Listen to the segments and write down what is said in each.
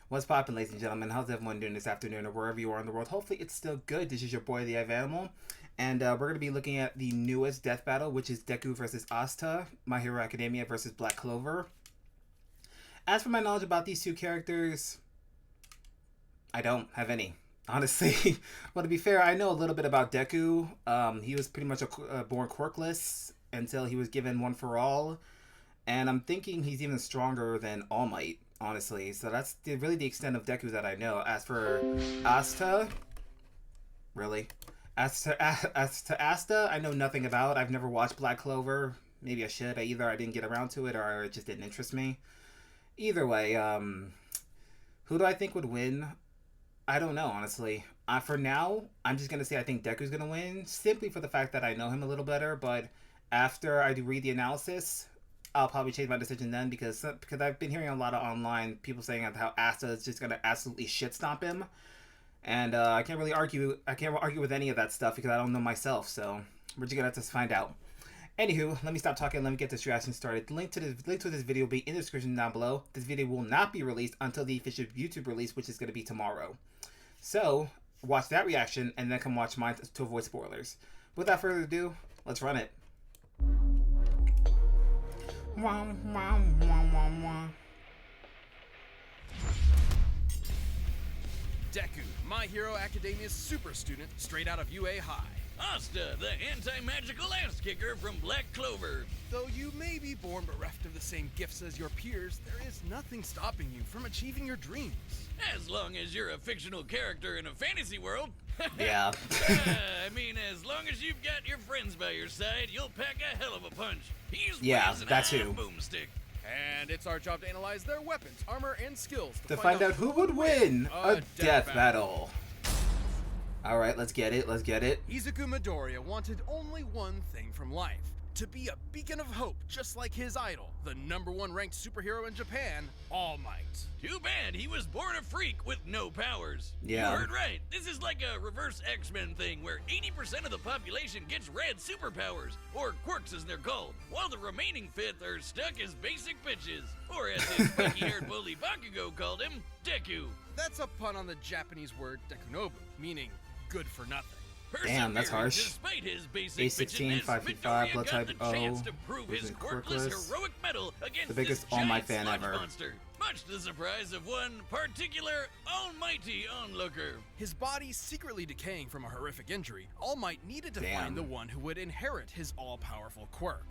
What's poppin', ladies and gentlemen? How's everyone doing this afternoon or wherever you are in the world? Hopefully it's still good. This is your boy, the Ivanimal. And we're going to be looking at the newest death battle, which is Deku versus Asta, My Hero Academia versus Black Clover. As for my knowledge about these two characters, I don't have any. Honestly, well, to be fair, I know a little bit about Deku. He was pretty much born quirkless until he was given One for All. And I'm thinking he's even stronger than All Might, honestly. So that's really the extent of Deku that I know. As for Asta, really? As to Asta, I know nothing about. I've never watched Black Clover. Maybe I should. Either I didn't get around to it or it just didn't interest me. Either way, who do I think would win? I don't know, honestly. For now, I'm just going to say I think Deku's going to win, simply for the fact that I know him a little better. But after I do read the analysis, I'll probably change my decision then, because I've been hearing a lot of online people saying how Asta is just going to absolutely shit stomp him. And I can't really argue. I can't argue with any of that stuff because I don't know myself. So we're just gonna have to find out. Anywho, let me stop talking. Let me get this reaction started. Link to this video will be in the description down below. This video will not be released until the official YouTube release, which is gonna be tomorrow. So watch that reaction and then come watch mine to avoid spoilers. Without further ado, let's run it. Deku, My Hero Academia's super student straight out of UA High. Asta, the anti-magical ass kicker from Black Clover. Though you may be born bereft of the same gifts as your peers, there is nothing stopping you from achieving your dreams. As long as you're a fictional character in a fantasy world. Yeah. I mean, as long as you've got your friends by your side, you'll pack a hell of a punch. He's that too. Boomstick. And it's our job to analyze their weapons, armor, and skills to find out who would win a death battle. Alright, let's get it. Izuku Midoriya wanted only one thing from life: to be a beacon of hope, just like his idol, the #1 ranked superhero in Japan, All Might. Too bad he was born a freak with no powers. Yeah. You heard right. This is like a reverse X-Men thing where 80% of the population gets red superpowers, or quirks as they're called, while the remaining fifth are stuck as basic bitches, or as his spiky-haired bully Bakugo called him, Deku. That's a pun on the Japanese word dekunobu, meaning good for nothing. Damn, that's harsh. Despite his basic A16, 555, blood type O, to prove his quirkless heroic mettle against the biggest this All Might giant fan sludge ever. monster, much to the surprise of one particular almighty onlooker. His body secretly decaying from a horrific injury, All Might needed to find the one who would inherit his all-powerful quirk.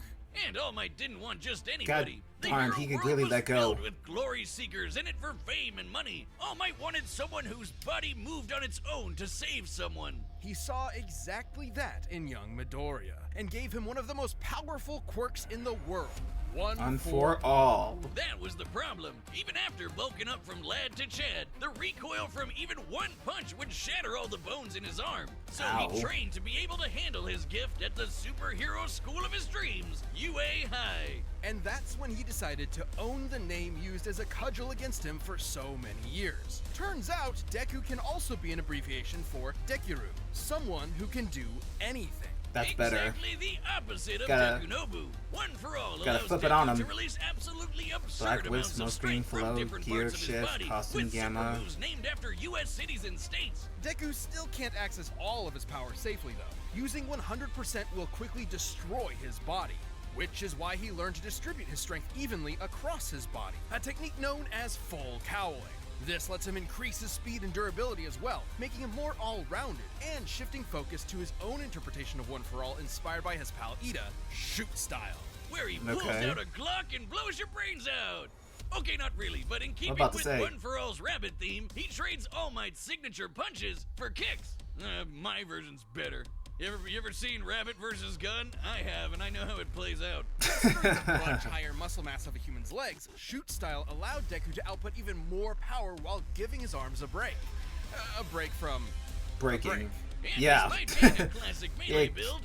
And All Might didn't want just anybody. God darn, he could clearly let go. Filled with glory seekers in it for fame and money. All Might wanted someone whose body moved on its own to save someone. He saw exactly that in young Midoriya, and gave him one of the most powerful quirks in the world. One for all. That was the problem. Even after bulking up from lad to Chad, the recoil from even one punch would shatter all the bones in his arm. So he trained to be able to handle his gift at the superhero school of his dreams, UA High. And that's when he decided to own the name used as a cudgel against him for so many years. Turns out, Deku can also be an abbreviation for Dekiru, someone who can do anything. That's better. Exactly the opposite of Dekunobu. One for all allows flip it on him. Deku to release absolutely absurd Black amounts Wisp, of no screen strength from flow, different gear parts of his shift, body, costume with gamma. super moves named after U.S. cities and states. Deku still can't access all of his power safely though. Using 100% will quickly destroy his body, which is why he learned to distribute his strength evenly across his body, a technique known as full cowling. This lets him increase his speed and durability as well, making him more all-rounded, and shifting focus to his own interpretation of One for All inspired by his pal Ida, shoot style. Where he pulls out a Glock and blows your brains out. Okay, not really, but in keeping with One for All's rabbit theme, he trades All Might's signature punches for kicks. My version's better. You ever seen Rabbit vs. Gun? I have, and I know how it plays out. Considering the much higher muscle mass of a human's legs, shoot style allowed Deku to output even more power while giving his arms a break. A break from breaking. Yeah.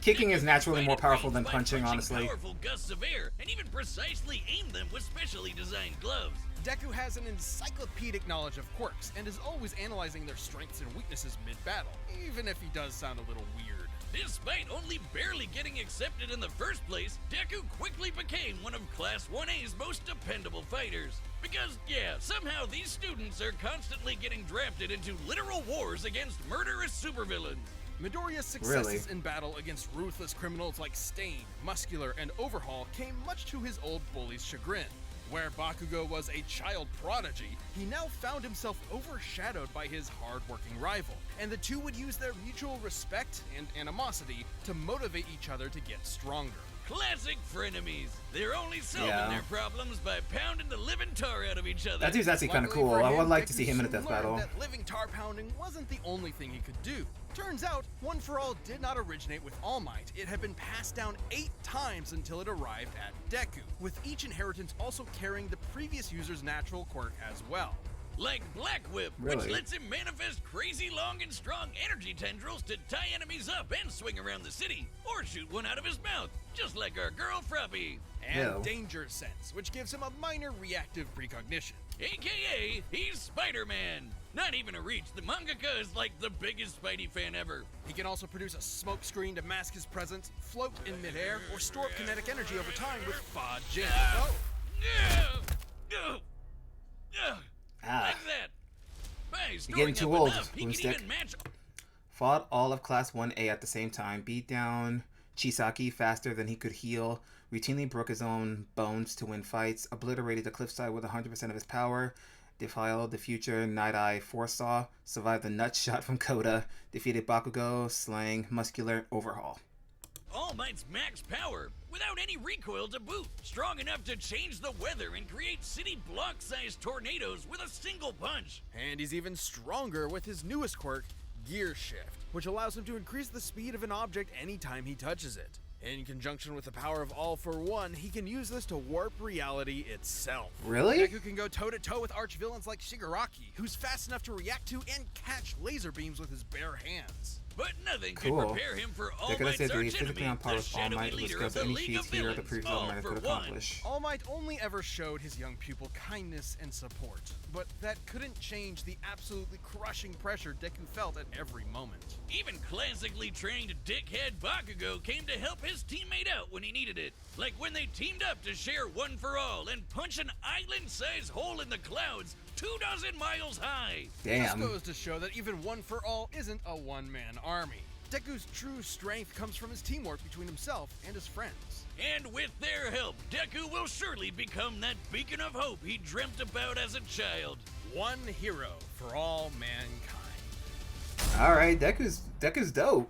Kicking is naturally more powerful than punching, honestly. Powerful gusts of air, and even precisely aim them with specially designed gloves. Deku has an encyclopedic knowledge of quirks, and is always analyzing their strengths and weaknesses mid-battle, even if he does sound a little weird. Despite only barely getting accepted in the first place, Deku quickly became one of Class 1A's most dependable fighters. Because, yeah, somehow these students are constantly getting drafted into literal wars against murderous supervillains. Midoriya's successes in battle against ruthless criminals like Stain, Muscular, and Overhaul came much to his old bully's chagrin. Where Bakugo was a child prodigy, he now found himself overshadowed by his hard-working rival, and the two would use their mutual respect and animosity to motivate each other to get stronger. Classic frenemies. They're only solving their problems by pounding the living tar out of each other. That dude's actually kind of cool. I would like to see him in a death battle. That living tar pounding wasn't the only thing he could do. Turns out, One for All did not originate with All Might. It had been passed down 8 times until it arrived at Deku, with each inheritance also carrying the previous user's natural quirk as well. Like Black Whip, which lets him manifest crazy long and strong energy tendrils to tie enemies up and swing around the city, or shoot one out of his mouth, just like our girl Fruppy. And Danger Sense, which gives him a minor reactive precognition. AKA, he's Spider-Man. Not even a reach, the mangaka is like the biggest Spidey fan ever. He can also produce a smoke screen to mask his presence, float in midair, or store up kinetic energy over time with Fa Jin. Like that. Hey, you're getting too old, he can even match. Fought all of Class 1A at the same time, beat down Chisaki faster than he could heal, routinely broke his own bones to win fights, obliterated the cliffside with 100% of his power, defiled the future Night Eye Foresaw, survived the nut shot from Koda, defeated Bakugo, slaying Muscular, Overhaul. All Might's max power, without any recoil to boot, strong enough to change the weather and create city block-sized tornadoes with a single punch. And he's even stronger with his newest quirk, Gear Shift, which allows him to increase the speed of an object anytime he touches it. In conjunction with the power of All for One, he can use this to warp reality itself. Really? Deku can go toe-to-toe with arch-villains like Shigaraki, who's fast enough to react to and catch laser beams with his bare hands. But nothing could prepare him for All Might's archenemy, physically on par with All Might, which goes any feats he or the previous All Might could accomplish. All Might only ever showed his young pupil kindness and support, but that couldn't change the absolutely crushing pressure Deku felt at every moment. Even classically trained dickhead Bakugo came to help his teammate out when he needed it. Like when they teamed up to share One for All and punch an island-sized hole in the clouds 24 miles high. Damn. This goes to show that even One for All isn't a one-man army. Deku's true strength comes from his teamwork between himself and his friends. And with their help, Deku will surely become that beacon of hope he dreamt about as a child. One hero for all mankind. Alright, Deku's dope.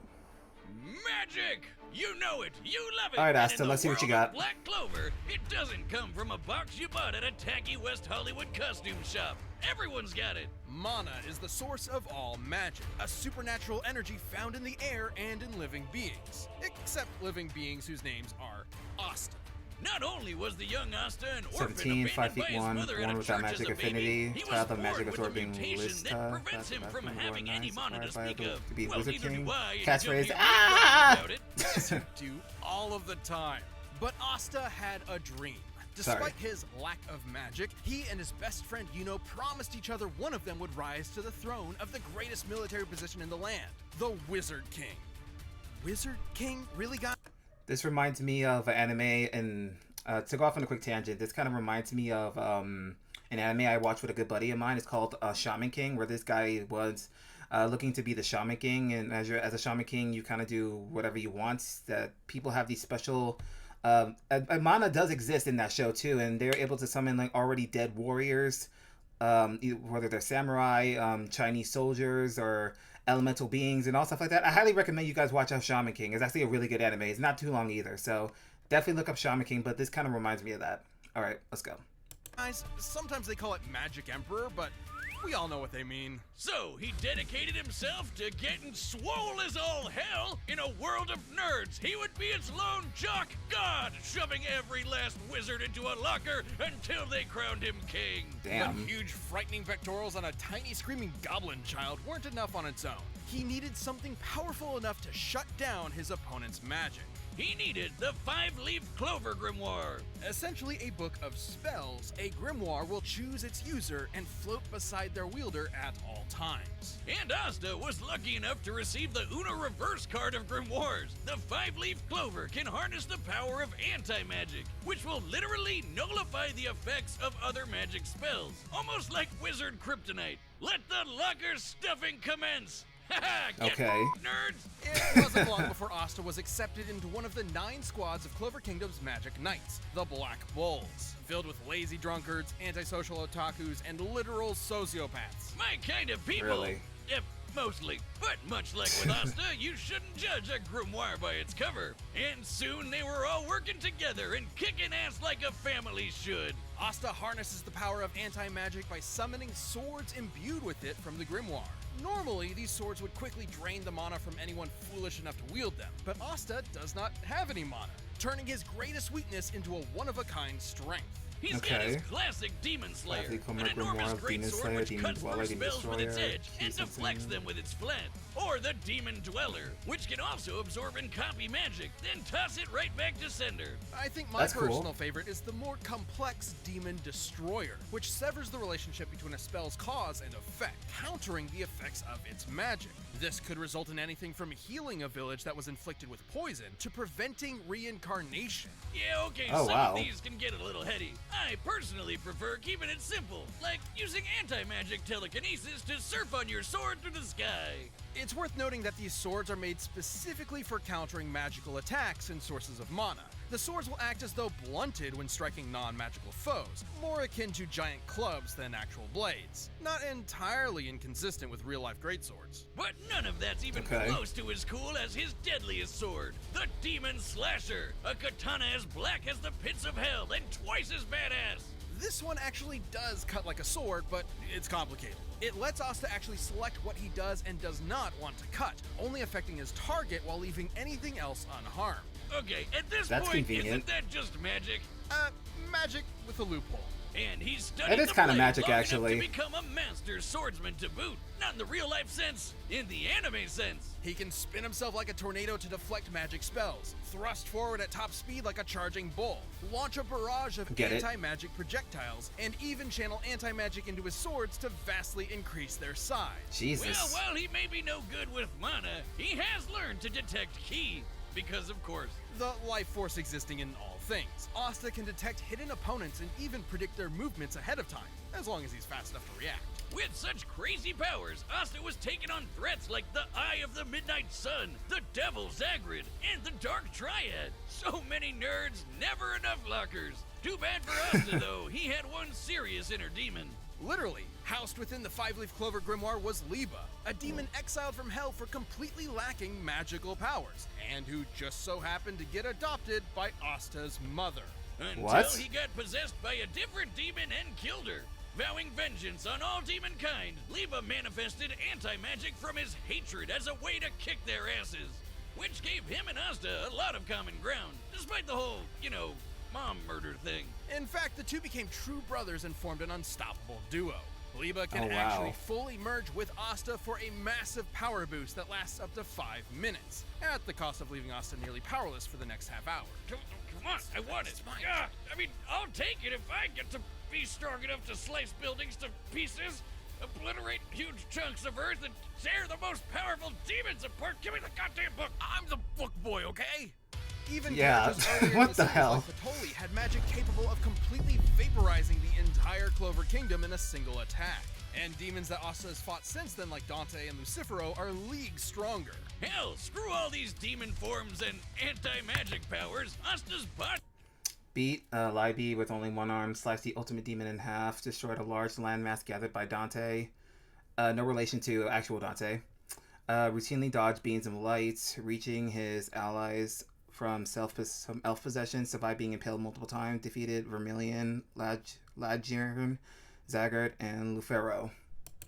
Magic! You know it, you love it. Alright, Asta, let's see what you got. Black Clover, it doesn't come from a box you bought at a tacky West Hollywood costume shop. Everyone's got it. Mana is the source of all magic, a supernatural energy found in the air and in living beings. Except living beings whose names are Asta. Not only was the young Asta an orphan 17, 5 abandoned feet by his 1, mother at born a without church magic as a baby, affinity, he was child of born magic with a absorbing mutation that Lista, prevents him from having any mana to speak of. to be Well, Wizard neither King. do I, Catchphrase, until ah! about it. Do all of the time. But Asta had a dream. Despite his lack of magic, he and his best friend Yuno promised each other one of them would rise to the throne of the greatest military position in the land, the Wizard King. Wizard King really got... This reminds me of an anime, and to go off on a quick tangent, this kind of reminds me of an anime I watched with a good buddy of mine. It's called Shaman King, where this guy was looking to be the Shaman King, and as a Shaman King, you kind of do whatever you want. That people have these special... mana does exist in that show too, and they're able to summon like already dead warriors, whether they're samurai, Chinese soldiers, or elemental beings and all stuff like that. I highly recommend you guys watch out Shaman King. It's actually a really good anime. It's not too long either, so definitely look up Shaman King, but this kind of reminds me of that. Alright, let's go. Guys, sometimes they call it Magic Emperor, but we all know what they mean. So, he dedicated himself to getting swole as all hell. In a world of nerds, he would be its lone jock god, shoving every last wizard into a locker until they crowned him king. Damn. But huge frightening pectorals on a tiny screaming goblin child weren't enough on its own. He needed something powerful enough to shut down his opponent's magic. he needed the 5-leaf Clover Grimoire. Essentially a book of spells, a grimoire will choose its user and float beside their wielder at all times. And Asta was lucky enough to receive the Una Reverse card of Grimoires. The 5-leaf Clover can harness the power of anti-magic, which will literally nullify the effects of other magic spells. Almost like Wizard Kryptonite. Let the locker stuffing commence! Okay. Nerds! It wasn't long before Asta was accepted into one of the 9 squads of Clover Kingdom's Magic Knights, the Black Bulls, filled with lazy drunkards, antisocial otakus, and literal sociopaths. My kind of people! Really? Yep, mostly. But much like with Asta, you shouldn't judge a grimoire by its cover. And soon they were all working together and kicking ass like a family should. Asta harnesses the power of anti-magic by summoning swords imbued with it from the grimoire. Normally, these swords would quickly drain the mana from anyone foolish enough to wield them, but Asta does not have any mana, turning his greatest weakness into a one-of-a-kind strength. He's got his classic Demon Slayer, an Grimoire enormous of great Demon sword Slayer, which Demon cuts Dweller, through Demon spells with its Destroyer, edge and deflects them with its flat. Or the Demon Dweller, which can also absorb and copy magic, then toss it right back to sender. I think my That's cool. personal favorite is the more complex Demon Destroyer, which severs the relationship between a spell's cause and effect, countering the effects of its magic. This could result in anything from healing a village that was inflicted with poison to preventing reincarnation. Yeah, okay, Oh, some wow. of these can get a little heady. I personally prefer keeping it simple, like using anti-magic telekinesis to surf on your sword through the sky. It's worth noting that these swords are made specifically for countering magical attacks and sources of mana. The swords will act as though blunted when striking non-magical foes, more akin to giant clubs than actual blades. Not entirely inconsistent with real-life greatswords. But none of that's even close to as cool as his deadliest sword, the Demon Slasher, a katana as black as the pits of hell and twice as badass. This one actually does cut like a sword, but it's complicated. It lets Asta actually select what he does and does not want to cut, only affecting his target while leaving anything else unharmed. Okay, at this That's point, convenient. isn't that just magic? Magic with a loophole. And he's studied It is the kinda blade magic, long enough actually. to become a master swordsman to boot. Not in the real life sense, in the anime sense. He can spin himself like a tornado to deflect magic spells, thrust forward at top speed like a charging bull, launch a barrage of Get it? anti-magic projectiles, and even channel anti-magic into his swords to vastly increase their size. Jesus. Well, while he may be no good with mana, he has learned to detect ki. Because of course. The life force existing in all things. Asta can detect hidden opponents and even predict their movements ahead of time, as long as he's fast enough to react. With such crazy powers, Asta was taking on threats like the Eye of the Midnight Sun, the Devil Zagrid, and the Dark Triad. So many nerds, never enough lockers. Too bad for Asta though, he had one serious inner demon. Literally, housed within the 5-leaf Clover Grimoire was Liba, a demon exiled from hell for completely lacking magical powers, and who just so happened to get adopted by Asta's mother. Until What? he got possessed by a different demon and killed her. Vowing vengeance on all demonkind, Liba manifested anti-magic from his hatred as a way to kick their asses. Which gave him and Asta a lot of common ground, despite the whole, mom murder thing. In fact, the two became true brothers and formed an unstoppable duo. Liba can Oh, wow. actually fully merge with Asta for a massive power boost that lasts up to 5 minutes, at the cost of leaving Asta nearly powerless for the next half hour. Come on, I want it. Yeah, I'll take it if I get to be strong enough to slice buildings to pieces, obliterate huge chunks of earth, and tear the most powerful demons apart. Give me the goddamn book. I'm the book boy, okay? Even Yeah, characters earlier in what the the series hell? like Patoli had magic capable of completely vaporizing the entire Clover Kingdom in a single attack. And demons that Asta has fought since then, like Dante and Lucifero, are leagues stronger. Hell, screw all these demon forms and anti-magic powers. Asta's body. Beat Libby with only one arm, sliced the ultimate demon in half, destroyed a large landmass gathered by Dante. No relation to actual Dante. Routinely dodged beams of light, reaching his allies from elf possession, survived being impaled multiple times, defeated Vermilion, Ladjern, Zagard, and Lucero.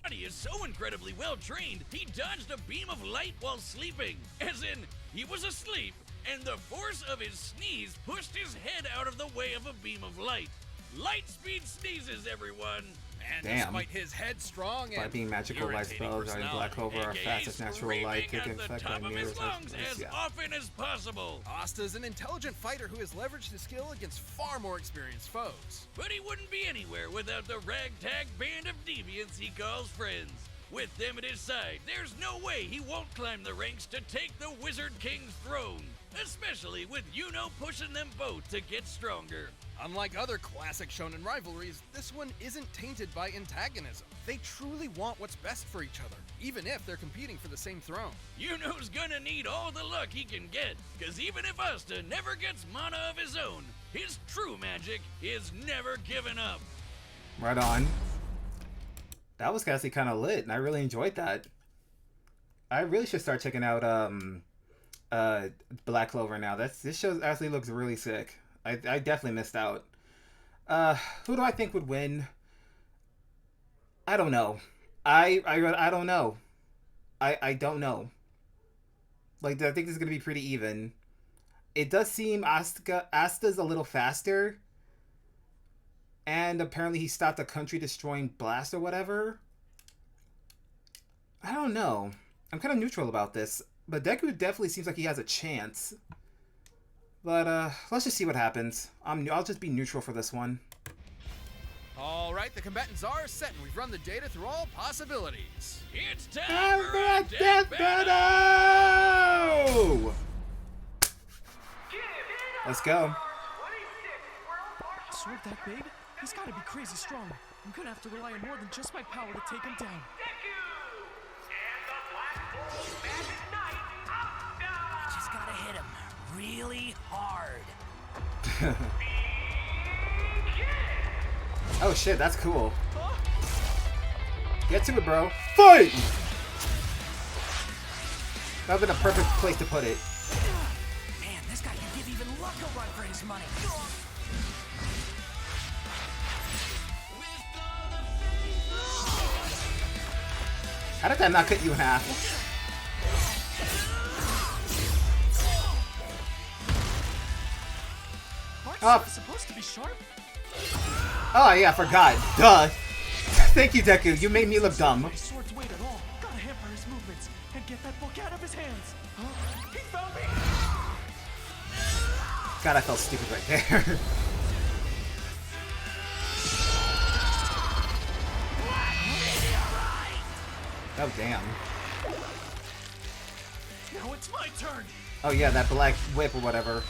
Body is so incredibly well trained, he dodged a beam of light while sleeping. As in, he was asleep, and the force of his sneeze pushed his head out of the way of a beam of light. Light speed sneezes, everyone! And Damn. despite his headstrong By and being magical light irritating spells are in Black personality, Clover are aka fast as natural light. They can screaming at the affect top by of his mirrors. lungs as Yeah. often as possible. Asta's an intelligent fighter who has leveraged his skill against far more experienced foes. But he wouldn't be anywhere without the ragtag band of deviants he calls friends. With them at his side, there's no way he won't climb the ranks to take the Wizard King's throne. Especially with Yuno pushing them both to get stronger. Unlike other classic shonen rivalries, this one isn't tainted by antagonism. They truly want what's best for each other, even if they're competing for the same throne. Yuno's gonna need all the luck he can get, cause even if Asta never gets mana of his own, his true magic is never given up. Right on. That was actually kind of lit, and I really enjoyed that. I really should start checking out Black Clover now. This show actually looks really sick. I definitely missed out. Who do I think would win? I don't know. I don't know. I don't know. Like, I think this is gonna be pretty even. It does seem Asta's a little faster. And apparently he stopped a country-destroying blast or whatever. I don't know. I'm kind of neutral about this. But Deku definitely seems like he has a chance. But let's just see what happens. I'll just be neutral for this one. Alright, the combatants are set and we've run the data through all possibilities. It's time for a Death Battle! Let's go. Sword that big? He's gotta be crazy strong. I'm gonna have to rely on more than just my power to take him down. Deku! And the Black Bull Magic Knight, Asta! Just gotta hit him really hard. Oh shit, that's cool. Get to it, bro. Fight! That would have been a perfect place to put it. Man, this guy can give even Luck a run for his money. How did that not cut you in half? Aren't supposed to be sharp? Oh yeah, I forgot. Duh. Thank you, Deku. You made me look dumb. My sword's weight at all. Gotta hamper his movements and get that book out of his hands. He found me! God, I felt stupid right there. Oh damn. Now it's my turn. Oh yeah, that black whip or whatever.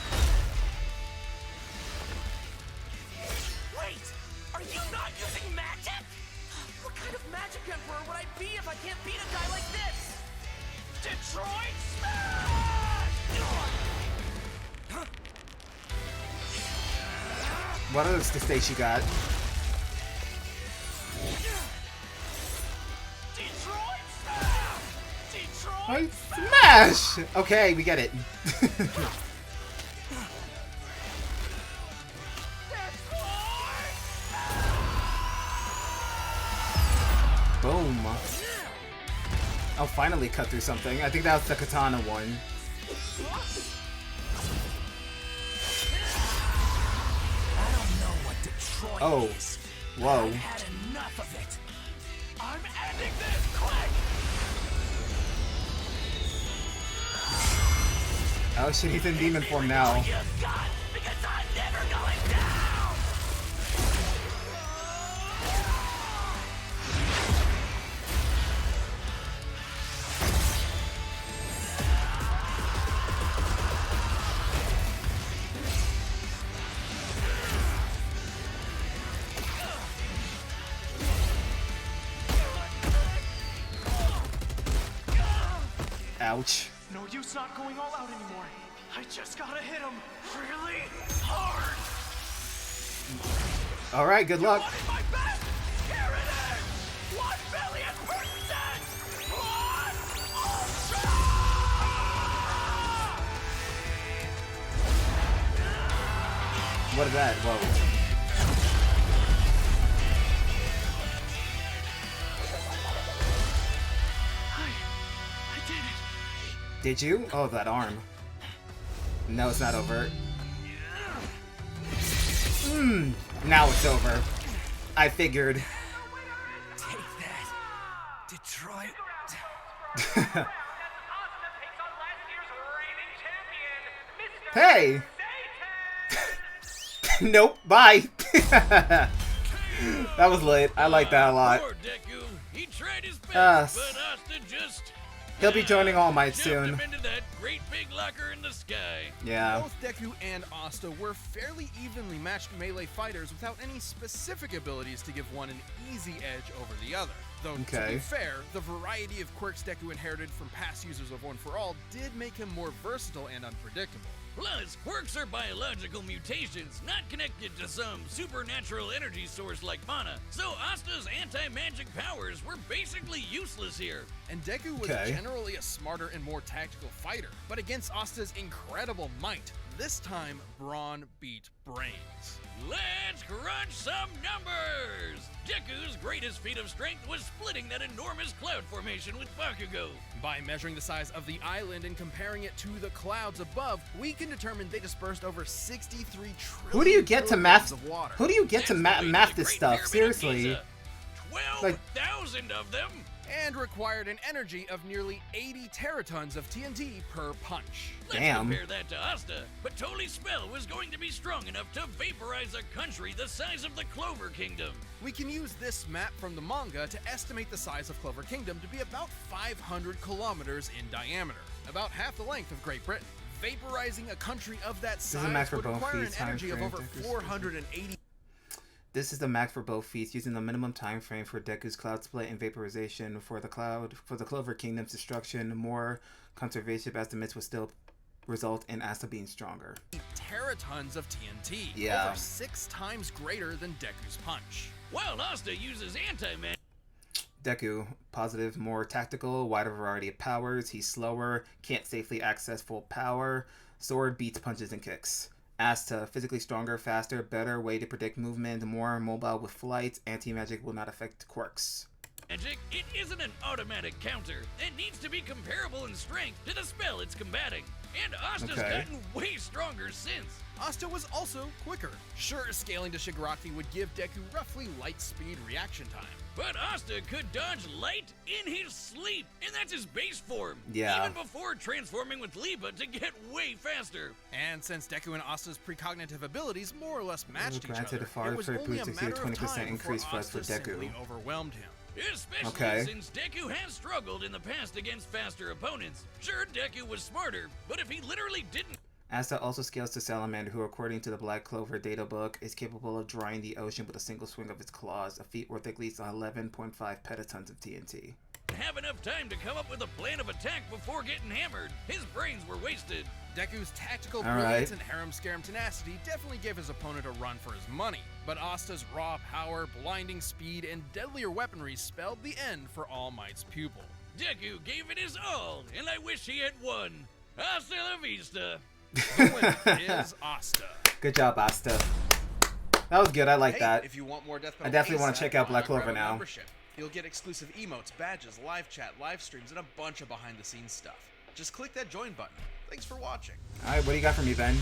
Wait! Are you not using magic? What kind of magic emperor would I be if I can't beat a guy like this? Detroit Smash! What other stage you got? Detroit Smash! Detroit Smash! Okay, we get it. Boom. Oh, finally cut through something. I think that was the katana one. I don't know what Detroit Oh. is. Whoa. I've had enough of it. I'm ending this quick! Oh shit, he's in demon form now. You got, because I'm never going down! Ouch. No use not going all out anymore. I just gotta hit him really hard. Alright, good luck. What is my best? Here it is! 1,000,000,000%! Blood Ultra! What is that? Whoa. I did it. Did you? Oh, that arm. No, it's not over. Now it's over. I figured. Detroit. As Asta takes on last year's reigning champion, Mr. Hey. Satan. Nope. Bye. That was lit. I like that a lot. Poor Deku. He tried his best, Yes. but Asta just... He'll be joining All Might shoved soon. him into that great big locker in the sky. Yeah. Both Deku and Asta were fairly evenly matched melee fighters without any specific abilities to give one an easy edge over the other. Though, to Okay. be fair, the variety of quirks Deku inherited from past users of One For All did make him more versatile and unpredictable. Plus, quirks are biological mutations, not connected to some supernatural energy source like mana. So Asta's anti-magic powers were basically useless here. And Deku was Okay. generally a smarter and more tactical fighter, but against Asta's incredible might, this time brawn beat brains. Let's crunch some numbers! Deku's greatest feat of strength was splitting that enormous cloud formation with Bakugo. By measuring the size of the island and comparing it to the clouds above, we can determine they dispersed over 63 trillion Who do you get to kilograms math? of water. Who do you get to That's the weight of math the this Great stuff? Pyramid of Seriously. Giza. 12,000 of them? And required an energy of nearly 80 teratons of TNT per punch. Let's Damn. compare that to Asta. But Toli's spell was going to be strong enough to vaporize a country the size of the Clover Kingdom. We can use this map from the manga to estimate the size of Clover Kingdom to be about 500 kilometers in diameter, about half the length of Great Britain. Vaporizing a country of that is a size max for would both require an feats, time energy of frame, over Deku's 480. This is the max for both feats, using the minimum time frame for Deku's cloud split and vaporization for the Clover Kingdom's destruction. More conservation estimates would still result in Asta being stronger. Teratons of TNT, Yeah. over 6 times greater than Deku's punch. While Asta uses anti-magic, Deku, positive, more tactical, wider variety of powers. He's slower, can't safely access full power. Sword beats punches and kicks. Asta, physically stronger, faster, better way to predict movement, more mobile with flight. Anti-magic will not affect quirks. it isn't an automatic counter. It needs to be comparable in strength to the spell it's combating. And Asta's Okay. gotten way stronger since. Asta was also quicker. Sure, scaling to Shigaraki would give Deku roughly light speed reaction time. But Asta could dodge light in his sleep, and that's his base form. Yeah. Even before transforming with Liba to get way faster. And since Deku and Asta's precognitive abilities more or less matched each Granted, other, a far it was for only a boost matter of 20% time increase before for Asta Deku. simply overwhelmed him. Especially Okay. since Deku has struggled in the past against faster opponents. Sure, Deku was smarter, but if he literally didn't... Asta also scales to Salamander, who, according to the Black Clover data book, is capable of drying the ocean with a single swing of its claws, a feat worth at least 11.5 petatons of TNT. have enough time to come up with a plan of attack before getting hammered. His brains were wasted. Deku's tactical All brilliance right. and harem-scarum tenacity definitely gave his opponent a run for his money, but Asta's raw power, blinding speed, and deadlier weaponry spelled the end for All Might's pupil. Deku gave it his all, and I wish he had won. Hasta la vista. The winner is Asta. Good job, Asta. That was good. I like Hey, that. if you want more Death I Metal definitely wanna ASAP, check out why Black not grab Clover a now. membership? You'll get exclusive emotes, badges, live chat, live streams, and a bunch of behind-the-scenes stuff. Just click that join button. Thanks for watching. All right, what do you got for me, Ben?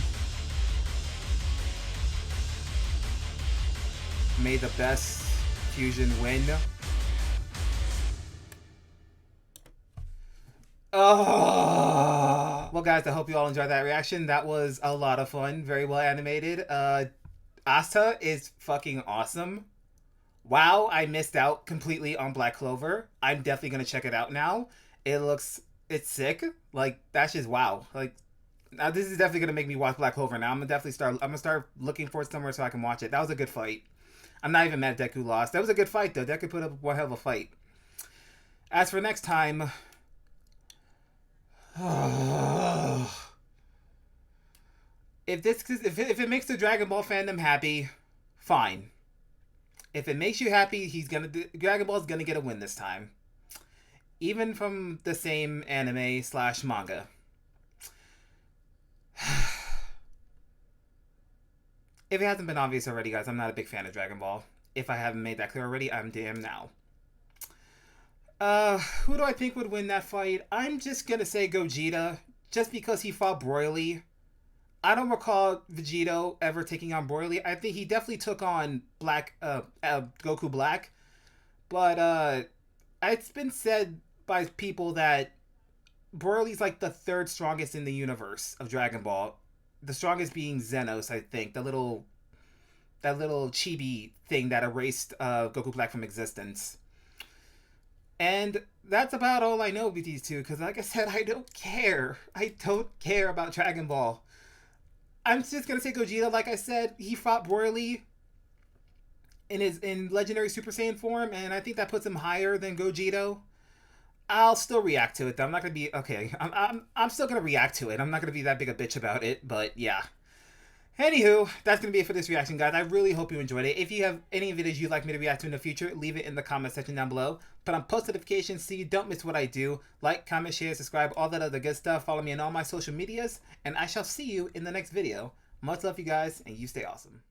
May the best fusion win. Oh, well, guys, I hope you all enjoyed that reaction. That was a lot of fun. Very well animated. Asta is fucking awesome. Wow, I missed out completely on Black Clover. I'm definitely gonna check it out now. It's sick. Like, that's just wow. Like, now this is definitely gonna make me watch Black Clover now. I'm gonna start looking for it somewhere so I can watch it. That was a good fight. I'm not even mad Deku lost. That was a good fight though. Deku put up one hell of a fight. As for next time, if it makes the Dragon Ball fandom happy, fine. If it makes you happy, Dragon Ball's gonna get a win this time. Even from the same anime / manga. If it hasn't been obvious already, guys, I'm not a big fan of Dragon Ball. If I haven't made that clear already, I'm damn now. Who do I think would win that fight? I'm just gonna say Gogeta, just because he fought Broly. I don't recall Vegito ever taking on Broly. I think he definitely took on Goku Black. But, it's been said by people that Broly's like the third strongest in the universe of Dragon Ball. The strongest being Xenos, I think. That little chibi thing that erased Goku Black from existence. And that's about all I know with these two, because like I said, I don't care. I don't care about Dragon Ball. I'm just gonna say Gogeta, like I said, he fought Broly in Legendary Super Saiyan form, and I think that puts him higher than Gogeta. I'll still react to it though. I'm not gonna be okay. I'm still gonna react to it. I'm not gonna be that big a bitch about it, but yeah. Anywho, that's going to be it for this reaction, guys. I really hope you enjoyed it. If you have any videos you'd like me to react to in the future, leave it in the comment section down below. Put on post notifications so you don't miss what I do. Like, comment, share, subscribe, all that other good stuff. Follow me on all my social medias, and I shall see you in the next video. Much love, you guys, and you stay awesome.